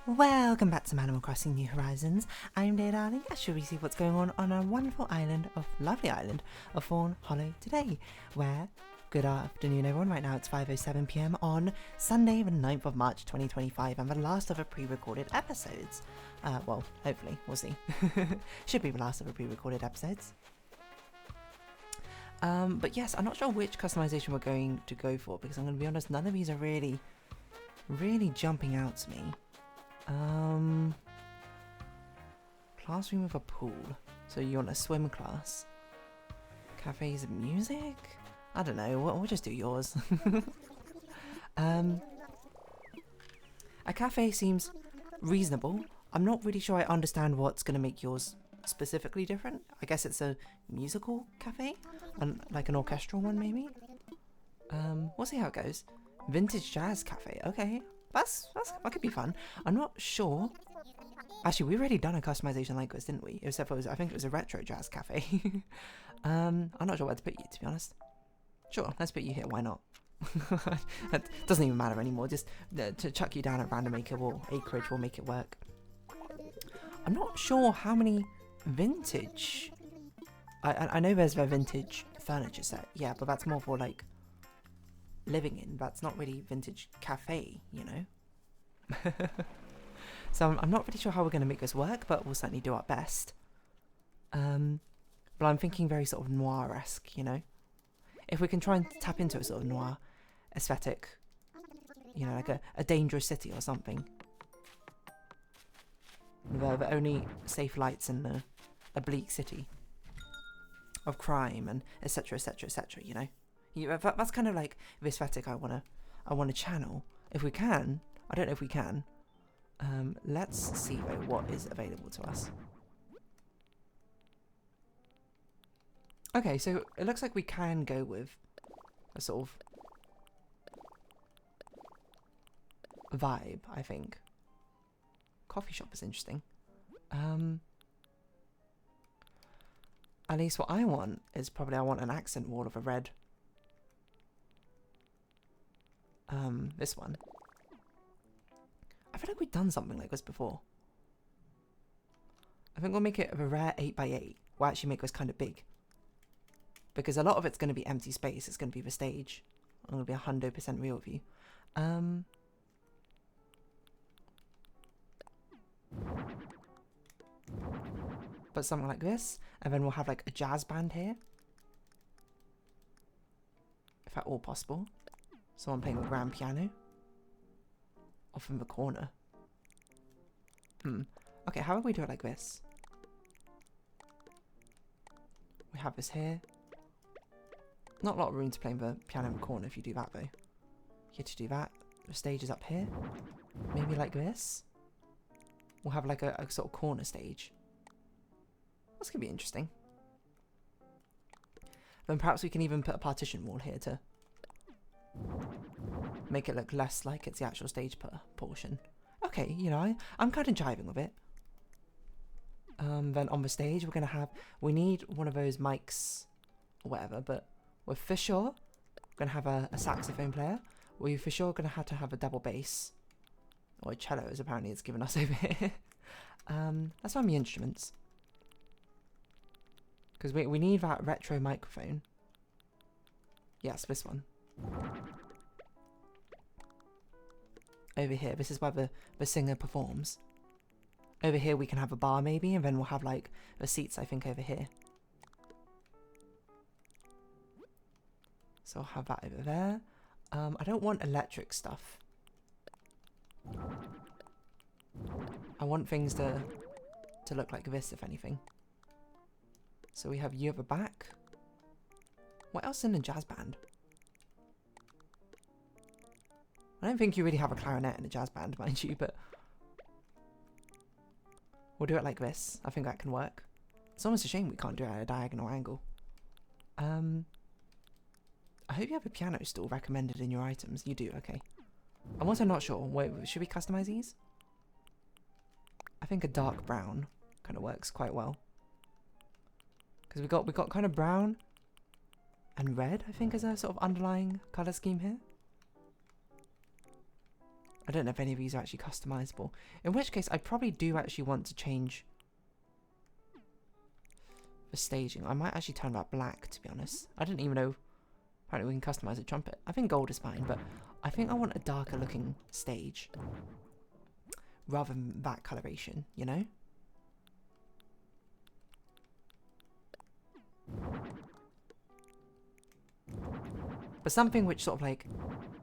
Welcome back to Animal Crossing New Horizons. I'm Dear Darling. Shall we see what's going on our wonderful lovely island of Fawnhallow today? Where, good afternoon everyone, right now it's 5:07 PM on Sunday the 9th of March 2025 and the last of the pre-recorded episodes. Well, hopefully, we'll see. Should be the last of the pre-recorded episodes. But yes, I'm not sure which customization we're going to go for because I'm going to be honest, none of these are really jumping out to me. Classroom with a pool. So you want a swim class? Cafes and music? I don't know. We'll just do yours. A cafe seems reasonable. I'm not really sure I understand what's going to make yours specifically different. I guess it's a musical cafe, and like an orchestral one maybe. We'll see how it goes. Vintage jazz cafe. Okay. That could be fun. I'm not sure. Actually, we already done a customization like this, didn't we? Except for I think it was a retro jazz cafe. I'm not sure where to put you, to be honest. Sure, let's put you here. Why not? That doesn't even matter anymore. Just to chuck you down at random acreage will make it work. I'm not sure how many vintage. I know there's a vintage furniture set. Yeah, but that's more for like living in. That's not really vintage cafe, you know. So I'm not really sure how we're going to make this work, but we'll certainly do our best. But I'm thinking very sort of noir-esque, you know. If we can try and tap into a sort of noir aesthetic, you know, like a dangerous city or something. The only safe lights in a bleak city of crime and etc, you know. That's kind of like the aesthetic I wanna channel. If we can, I don't know if we can. Let's see though what is available to us. Okay, so it looks like we can go with a sort of vibe, I think. Coffee shop is interesting. At least what I want is probably I want an accent wall of a red. This one. I feel like we've done something like this before. I think we'll make it a rare 8x8. We'll actually make this kind of big. Because a lot of it's going to be empty space. It's going to be the stage. I'm going to be 100% real with you. But something like this. And then we'll have like a jazz band here. If at all possible. Someone playing the grand piano. Off in the corner. Okay, how about we do it like this? We have this here. Not a lot of room to play the piano in the corner if you do that though. You get to do that. The stage is up here. Maybe like this. We'll have like a sort of corner stage. That's gonna be interesting. Then perhaps we can even put a partition wall here to make it look less like it's the actual stage portion. Okay, you know, I'm kind of jiving with it. Then on the stage we need one of those mics or whatever, but we're for sure going to have a saxophone player. We're for sure going to have a double bass. Or a cello, as apparently it's given us over here. That's one of the instruments. Because we need that retro microphone. Yes, this one. Over here, this is where the singer performs. Over here we can have a bar maybe, and then we'll have like the seats I think over here. So I'll have that over there. I don't want electric stuff. I want things to look like this, if anything. So we have you at the back. What else in the jazz band? I don't think you really have a clarinet in a jazz band, mind you, but we'll do it like this. I think that can work. It's almost a shame we can't do it at a diagonal angle. I hope you have a piano stool recommended in your items. You do, okay. I'm also not sure. Wait, should we customize these? I think a dark brown kind of works quite well. Because we got kind of brown and red, I think, as a sort of underlying color scheme here. I don't know if any of these are actually customizable. In which case, I probably do actually want to change the staging. I might actually turn that black, to be honest. I didn't even know. Apparently we can customize a trumpet. I think gold is fine, but I think I want a darker looking stage rather than that coloration, you know? But something which sort of like,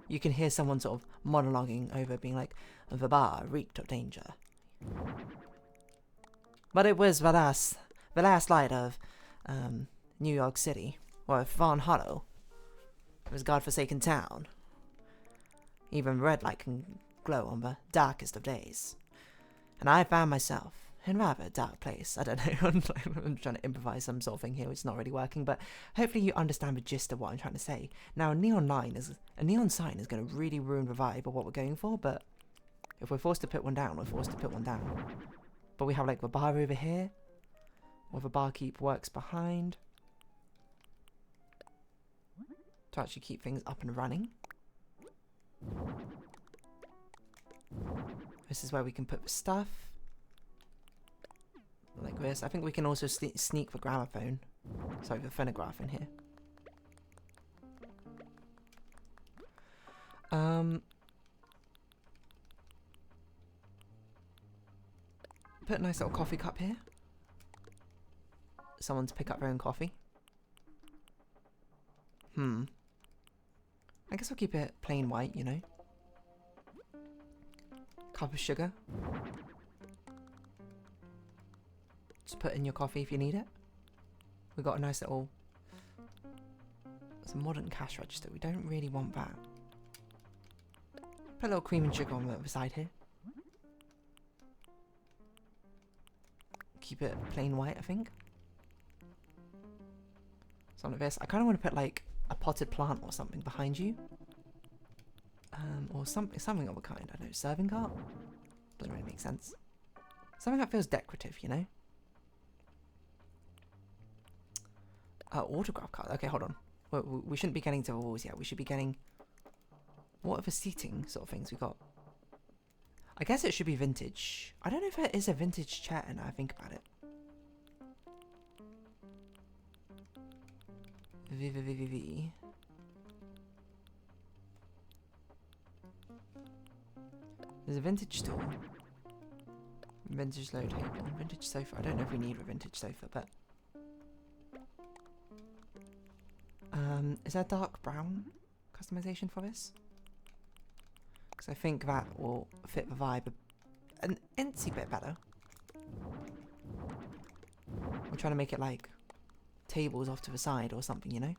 you can hear someone sort of monologuing over being like, the bar reeked of danger. But it was the last light of New York City, or Fawnhallow. It was godforsaken town. Even red light can glow on the darkest of days. And I found myself in a rather dark place. I don't know, I'm trying to improvise some sort of thing here, which is not really working, but hopefully you understand the gist of what I'm trying to say. Now, a neon sign is going to really ruin the vibe of what we're going for, but if we're forced to put one down, we're forced to put one down. But we have like the bar over here, where the barkeep works behind, to actually keep things up and running. This is where we can put the stuff. Like this. I think we can also sneak the gramophone. Sorry, the phonograph in here. Put a nice little coffee cup here. Someone to pick up their own coffee. I guess I'll keep it plain white, you know. Cup of sugar. Just put in your coffee if you need it. We've got a nice little... It's a modern cash register. We don't really want that. Put a little cream and sugar on the other side here. Keep it plain white, I think. Something like this. I kind of want to put like a potted plant or something behind you. Or something of a kind. I don't know. Serving cart? Doesn't really make sense. Something that feels decorative, you know? Autograph card. Okay, hold on. We shouldn't be getting to the walls yet. We should be getting... What are the seating sort of things we got? I guess it should be vintage. I don't know if it is a vintage chair now I think about it. There's a vintage stool. Vintage low table. Vintage sofa. I don't know if we need a vintage sofa, but... is there dark brown customization for this? Because I think that will fit the vibe an incy bit better. We're trying to make it like tables off to the side or something, you know?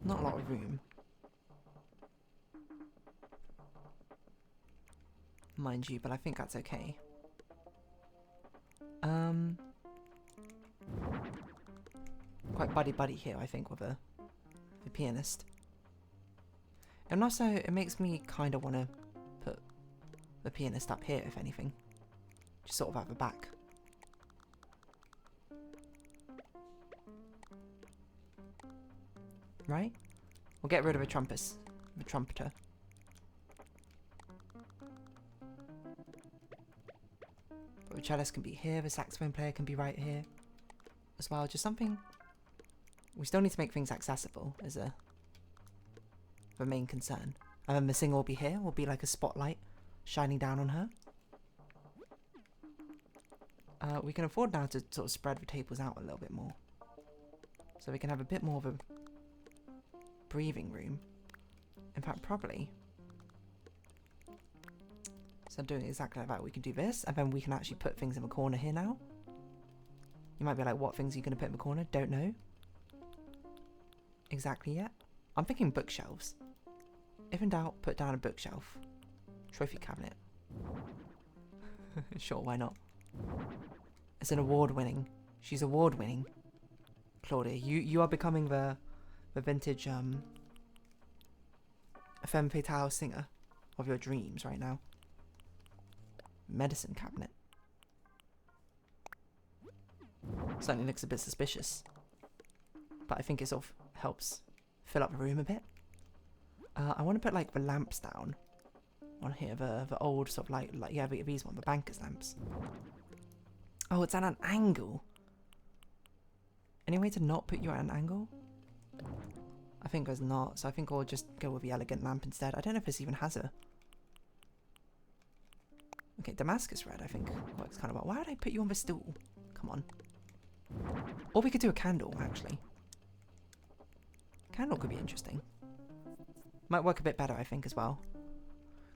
Not a lot of room. Mind you, but I think that's okay. Quite buddy-buddy here, I think, with the pianist. And also, it makes me kind of want to put the pianist up here, if anything. Just sort of at the back. Right? We'll get rid of the trumpeter. But the cellist can be here, the saxophone player can be right here as well. Just something... We still need to make things accessible as the main concern. And then the singer will be here, will be like a spotlight shining down on her. We can afford now to sort of spread the tables out a little bit more. So we can have a bit more of a breathing room. In fact, probably. So doing exactly like that, we can do this, and then we can actually put things in the corner here now. You might be like, what things are you going to put in the corner? Don't know exactly yet. I'm thinking bookshelves. If in doubt, put down a bookshelf. Trophy cabinet. Sure, why not? It's an award-winning. She's award-winning. Claudia, you are becoming the vintage femme fatale singer of your dreams right now. Medicine cabinet. Certainly looks a bit suspicious. but I think it sort of helps fill up the room a bit. I want to put like the lamps down on here, the old sort of like yeah, these ones, the banker's lamps. Oh, it's at an angle. Any way to not put you at an angle? I think there's not, so I think I'll just go with the elegant lamp instead. I don't know if this even has a... Okay, Damascus red I think works kind of well. Why would I put you on the stool? Come on. Or we could do a candle, actually. Candle could be interesting. Might work a bit better, I think, as well.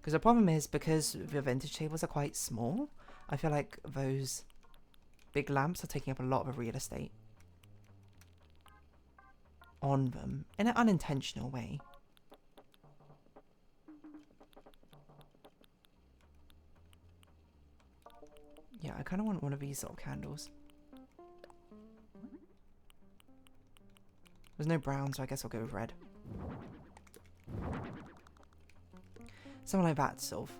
Because the problem is, because the vintage tables are quite small, I feel like those big lamps are taking up a lot of real estate on them in an unintentional way. Yeah, I kind of want one of these sort of candles. There's no brown, so I guess I'll go with red. Something like that to sort of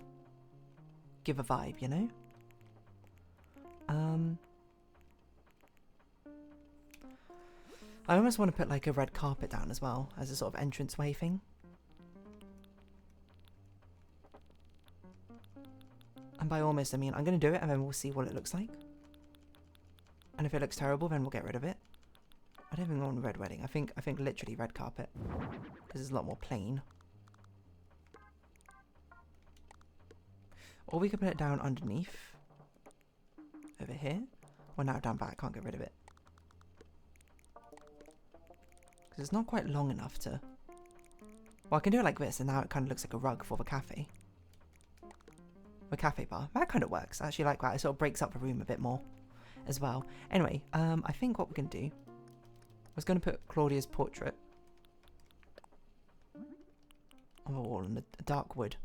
give a vibe, you know? I almost want to put like a red carpet down as well as a sort of entranceway thing. And by almost, I mean I'm going to do it and then we'll see what it looks like. And if it looks terrible, then we'll get rid of it. I don't think I want red wedding. I think literally red carpet because it's a lot more plain. Or we could put it down underneath over here. Or now down back. Can't get rid of it because it's not quite long enough to... Well, I can do it like this and now it kind of looks like a rug for the cafe. The cafe bar. That kind of works. I actually like that. It sort of breaks up the room a bit more as well. Anyway, I think what we're going to do... I was going to put Claudia's portrait on the wall in a dark wood.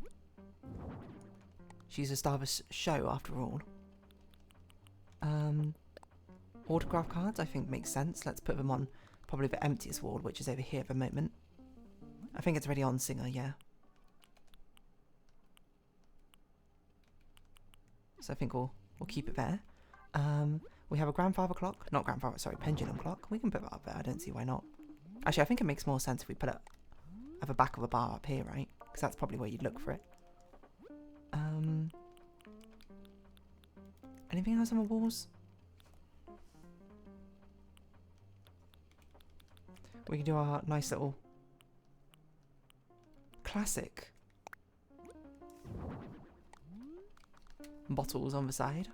She's a star of a show after all. Autograph cards I think makes sense. Let's put them on probably the emptiest wall, which is over here at the moment. I think it's already on Singer, yeah. So I think we'll keep it there. We have a grandfather clock. Not grandfather, sorry, pendulum clock. We can put that up there. I don't see why not. Actually, I think it makes more sense if we put it at the back of a bar up here, right? Because that's probably where you'd look for it. Anything else on the walls? We can do our nice little classic bottles on the side.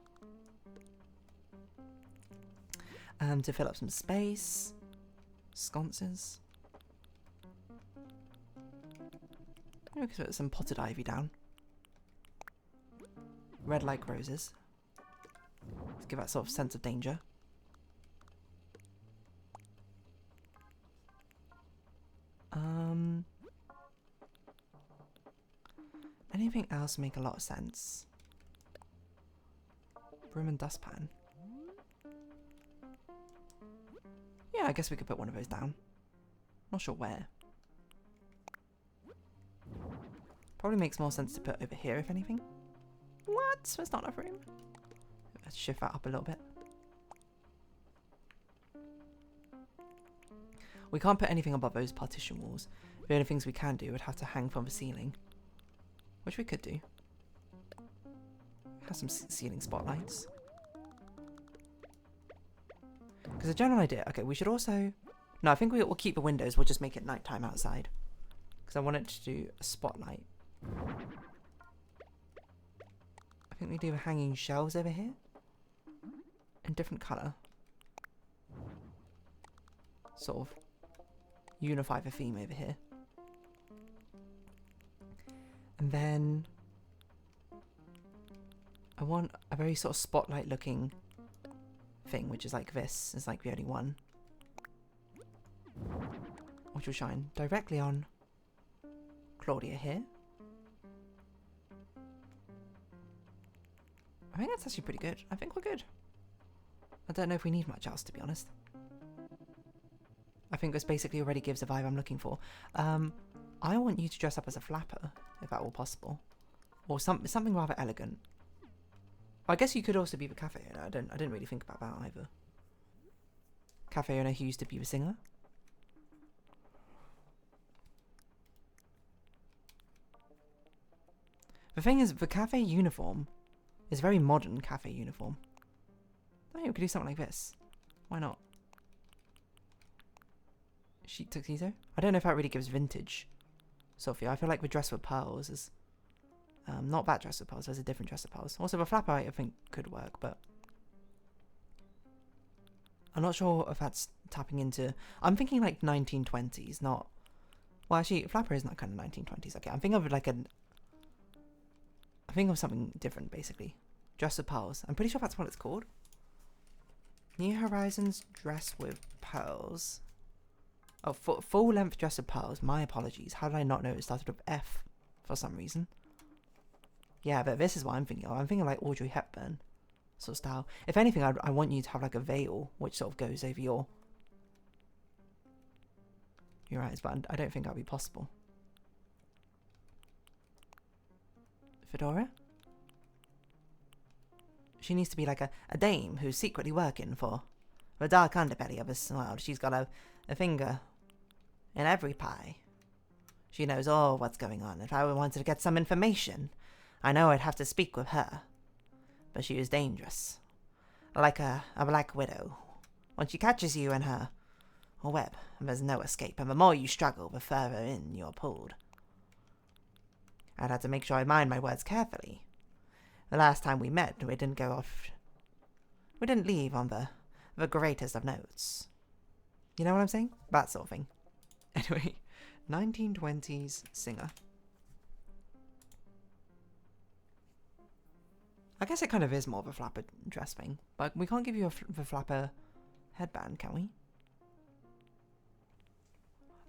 To fill up some space. Sconces. We can put some potted ivy down. Red like roses. To give that sort of sense of danger. Anything else make a lot of sense? Broom and dustpan. Yeah, I guess we could put one of those down. Not sure where. Probably makes more sense to put over here, if anything. What? There's not enough room. Let's shift that up a little bit. We can't put anything above those partition walls. The only things we can do would have to hang from the ceiling. Which we could do. Have some ceiling spotlights. Because the general idea... Okay, we should also... No, I think we'll keep the windows. We'll just make it nighttime outside. Because I wanted to do a spotlight. I think we do hanging shelves over here. In different colour. Sort of unify the theme over here. And then... I want a very sort of spotlight looking thing, which is like this. It's like the only one. Which will shine directly on Claudia here. I think that's actually pretty good. I think we're good. I don't know if we need much else, to be honest. I think this basically already gives the vibe I'm looking for. I want you to dress up as a flapper, if at all possible. Or something rather elegant. I guess you could also be the cafe owner. I didn't really think about that either. Cafe owner who used to be the singer. The thing is, the cafe uniform is very modern cafe uniform. I think we could do something like this. Why not? Chic tuxedo? I don't know if that really gives vintage. Sophia, I feel like the dress with pearls is... not that dress with pearls, there's a different dress with pearls. Also, the flapper I think could work, but... I'm not sure if that's tapping into... I'm thinking like 1920s, not... Well, actually, flapper is not kind of 1920s. Okay, I'm thinking of like an... I think of something different, basically. Dress with pearls. I'm pretty sure that's what it's called. New Horizons dress with pearls. Oh, full length dress with pearls. My apologies. How did I not know it started with F for some reason? Yeah, but this is what I'm thinking of. I'm thinking like Audrey Hepburn sort of style. If anything, I want you to have like a veil which sort of goes over your eyes, but I don't think that'll be possible. Fedora? She needs to be like a dame who's secretly working for the dark underbelly of this world. She's got a finger in every pie. She knows all what's going on. If I wanted to get some information, I know I'd have to speak with her. But she is dangerous. Like a black widow. When she catches you in her web, there's no escape. And the more you struggle, the further in you're pulled. I'd have to make sure I mind my words carefully. The last time we met, we didn't go off... We didn't leave on the greatest of notes. You know what I'm saying? That sort of thing. Anyway, 1920s singer. I guess it kind of is more of a flapper dress thing. But we can't give you the flapper headband, can we?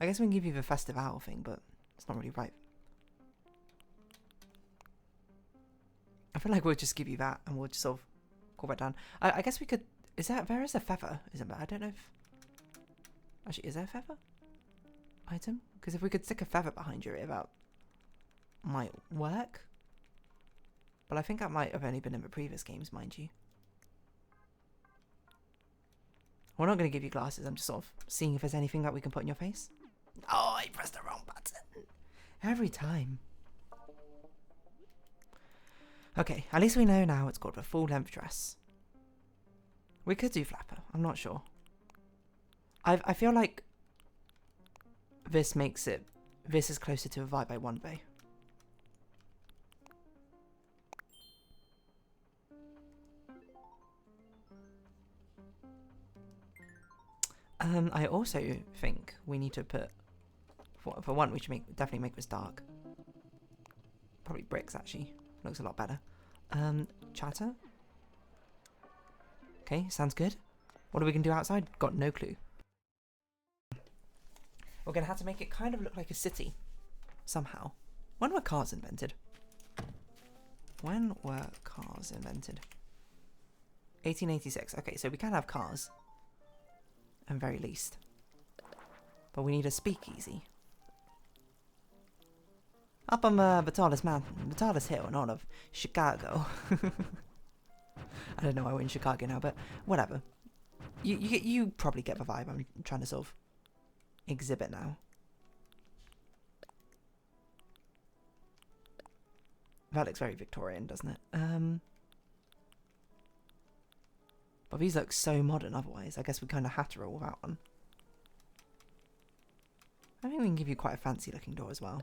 I guess we can give you the festive owl thing, but it's not really right. I feel like we'll just give you that and we'll just sort of call that down. I guess we could... There is a feather, isn't there? I don't know if... Actually, is there a feather item? Because if we could stick a feather behind your ear, that might work. But I think that might have only been in the previous games, mind you. We're not going to give you glasses. I'm just sort of seeing if there's anything that we can put in your face. Oh, I pressed the wrong button. Every time. Okay, at least we know now it's called a full-length dress. We could do flapper. I'm not sure. I feel like this makes it... This is closer to a vibe I want, though. I also think we need to put... For one, we should definitely make this dark. Probably bricks, actually. Looks a lot better. Chatter? Okay, sounds good. What are we going to do outside? Got no clue. We're going to have to make it kind of look like a city. Somehow. When were cars invented? When were cars invented? 1886. Okay, so we can have cars. At very least. But we need a speakeasy. Up on the tallest mountain, the tallest hill in all of Chicago. I don't know why we're in Chicago now, but whatever. You probably get the vibe I'm trying to sort of exhibit now. That looks very Victorian, doesn't it? But these look so modern otherwise. I guess we kind of have to roll with that one. I think we can give you quite a fancy looking door as well.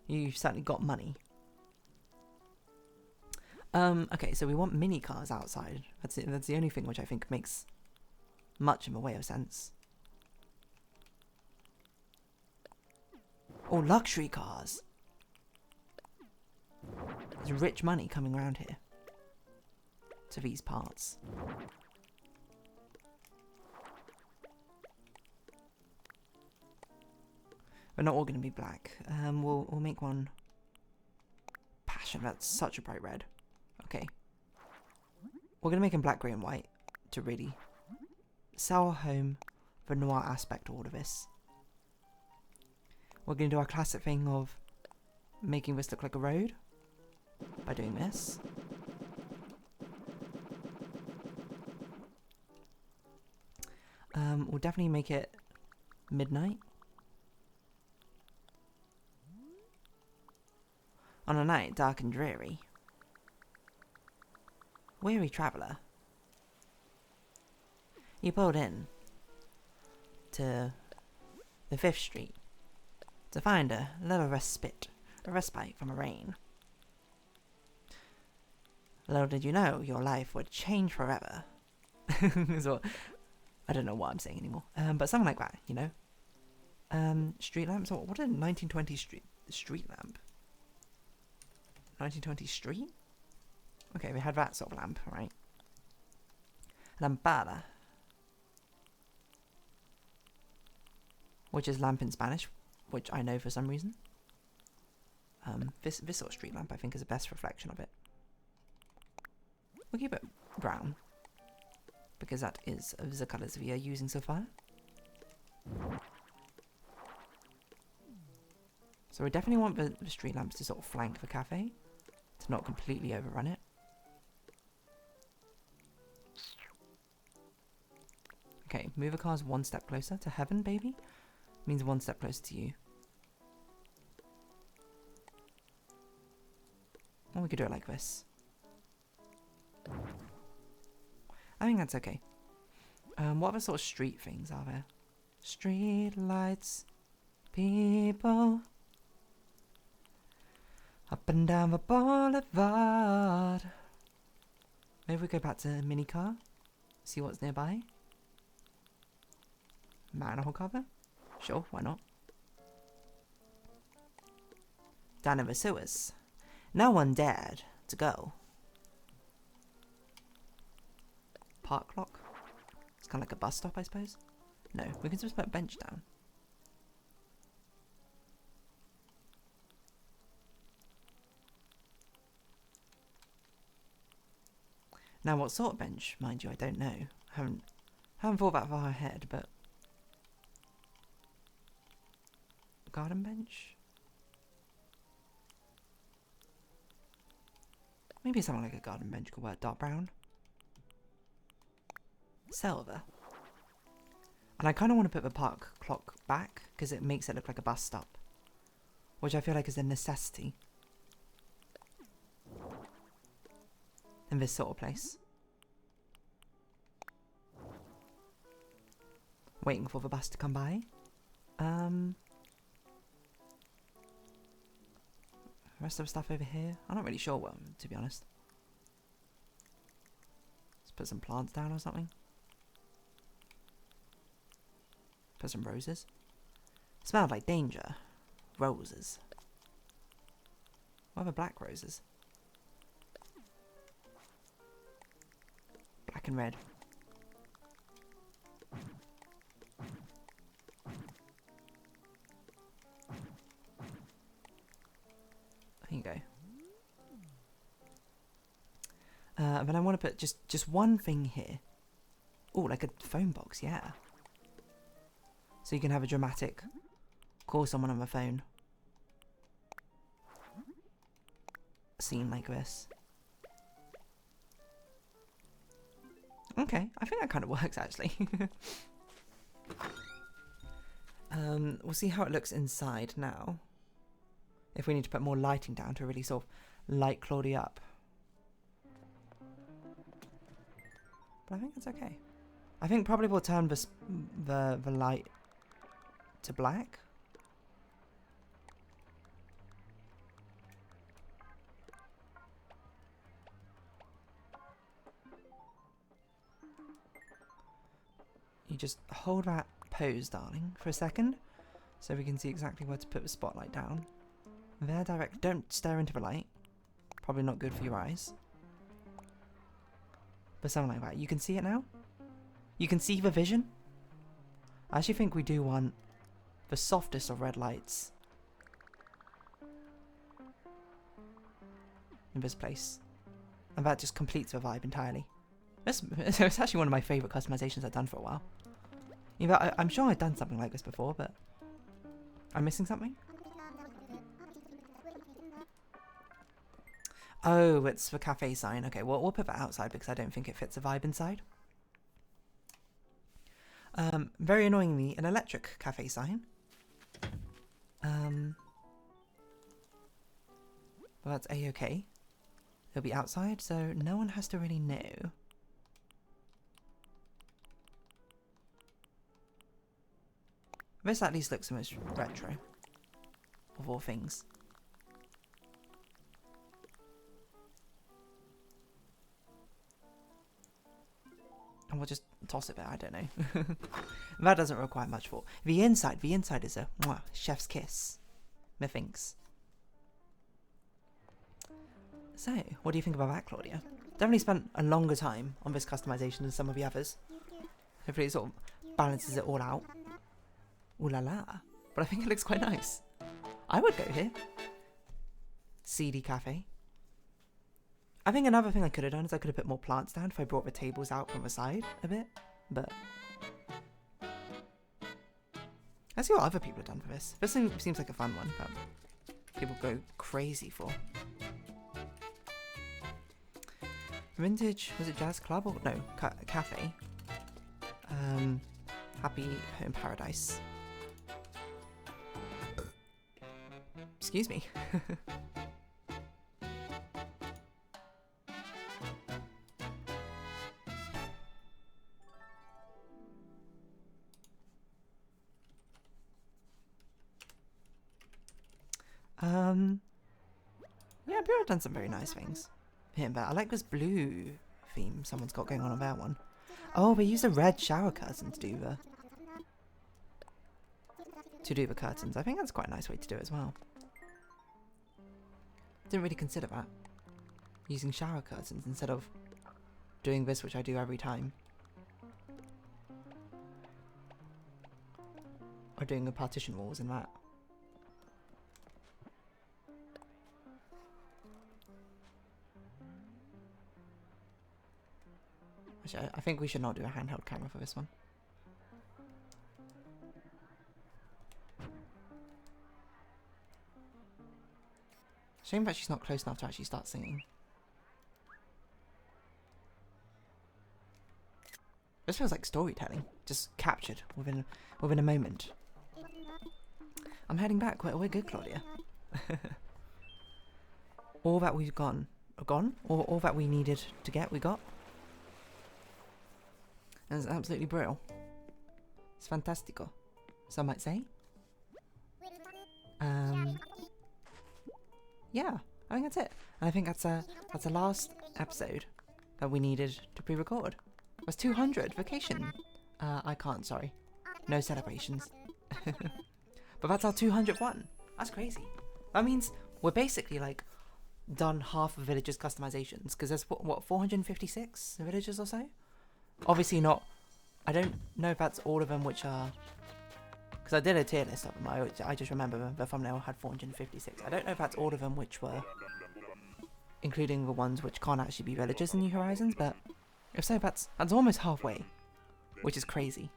You've certainly got money. Okay, so we want mini cars outside. That's it. That's the only thing which I think makes much in a way of sense. Oh, luxury cars. There's rich money coming around here. To these parts. They're not all going to be black. We'll make one passion. That's such a bright red. Okay. We're going to make them black, grey and white to really sell home the noir aspect to all of this. We're going to do our classic thing of making this look like a road by doing this. We'll definitely make it midnight. On a night dark and dreary. Weary traveller. You pulled in to the 5th Street to find a little respite from a rain. Little did you know your life would change forever. So, I don't know what I'm saying anymore. But something like that, you know. Street lamps. What a 1920 street lamp. 1920 street? Okay, we had that sort of lamp, right? Lampada. Which is lamp in Spanish, which I know for some reason. This sort of street lamp I think is the best reflection of it. We'll keep it brown, because that is the colours we are using so far. So we definitely want the street lamps to sort of flank the cafe, to not completely overrun it. Okay, move the cars one step closer to heaven, baby. Means one step closer to you. Or we could do it like this. I think that's okay. What other sort of street things are there? Street lights, people, up and down the boulevard. Maybe we go back to minicar, see what's nearby. Manhole cover? Sure, why not? Down in the sewers. No one dared to go. Park clock? It's kind of like a bus stop, I suppose. No, we can just put a bench down. Now, what sort of bench, mind you, I don't know. Haven't thought that far ahead, but garden bench? Maybe something like a garden bench could work. Dark brown. Silver. And I kind of want to put the park clock back because it makes it look like a bus stop, which I feel like is a necessity in this sort of place. Waiting for the bus to come by. Rest of the stuff over here. I'm not really sure what, to be honest. Let's put some plants down or something. Put some roses. Smelled like danger. Roses. What are the black roses? Black and red. There you go. Then I want to put just one thing here. Oh, like a phone box, yeah. So you can have a dramatic call someone on the phone scene like this. Okay, I think that kind of works actually. We'll see how it looks inside now. If we need to put more lighting down to really sort of light Claudia up. But I think it's okay. I think probably we'll turn the light to black. You just hold that pose, darling, for a second, so we can see exactly where to put the spotlight down. There, direct. Don't stare into the light. Probably not good for your eyes. But something like that. You can see it now? You can see the vision? I actually think we do want the softest of red lights in this place. And that just completes the vibe entirely. It's actually one of my favourite customizations I've done for a while. I'm sure I've done something like this before, but I'm missing something? Oh, it's the cafe sign. Okay, well, we'll put that outside because I don't think it fits the vibe inside. Very annoyingly, an electric cafe sign. But that's a-okay. It'll be outside, so no one has to really know. This at least looks the most retro of all things. And we'll just toss it there, I don't know. That doesn't require much thought. The inside is a mwah, chef's kiss. Methinks. So, what do you think about that, Claudia? Definitely spent a longer time on this customization than some of the others. Hopefully it sort of balances it all out. Ooh la la. But I think it looks quite nice. I would go here. CD cafe. I think another thing I could have done is I could have put more plants down if I brought the tables out from the side a bit. But let's see what other people have done for this. This seems like a fun one that people go crazy for. Vintage, was it Jazz Club or no, Cafe? Happy Home Paradise. Excuse me. Yeah, people have done some very nice things here, but I like this blue theme someone's got going on that one. Oh, they use a red shower curtain to do the curtains. I think that's quite a nice way to do it as well. Didn't really consider that. Using shower curtains instead of doing this, which I do every time. Or doing the partition walls and that. Actually, I think we should not do a handheld camera for this one. Shame that she's not close enough to actually start singing. This feels like storytelling, just captured within a moment. I'm heading back. We're good, Claudia. All that we've gone, or all that we needed to get, we got. And it's absolutely brilliant. It's fantastico, some might say. Yeah, I think that's it. And I think that's the last episode that we needed to pre-record. It was 200 vacation. I can't, sorry. No celebrations. But that's our 200th one. That's crazy. That means we're basically like done half of villagers' customizations, because there's what 456 villagers or so. Obviously not. I don't know if that's all of them, which are. Because I did a tier list of them. I just remember the thumbnail had 456. I don't know if that's all of them which were, including the ones which can't actually be villagers in New Horizons, but if so, that's almost halfway, which is crazy.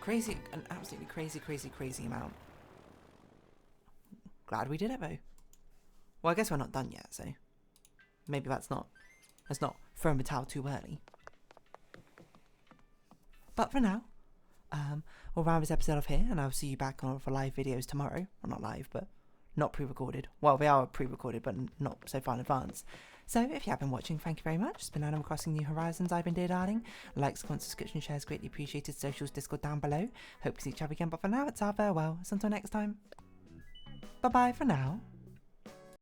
Crazy, an absolutely crazy amount. Glad we did it though. Well, I guess we're not done yet, so maybe let's not throw the towel too early. But for now, we'll round this episode off here, and I'll see you back on for live videos tomorrow. Well, not live, but not pre-recorded. Well, they are pre-recorded, but not so far in advance. So, if you have been watching, thank you very much. It's been Animal Crossing New Horizons. I've been Dear Darling. Likes, comments, subscription, shares, greatly appreciated. Socials, Discord down below. Hope to see each other again, but for now, it's our farewell. So until next time, bye-bye for now.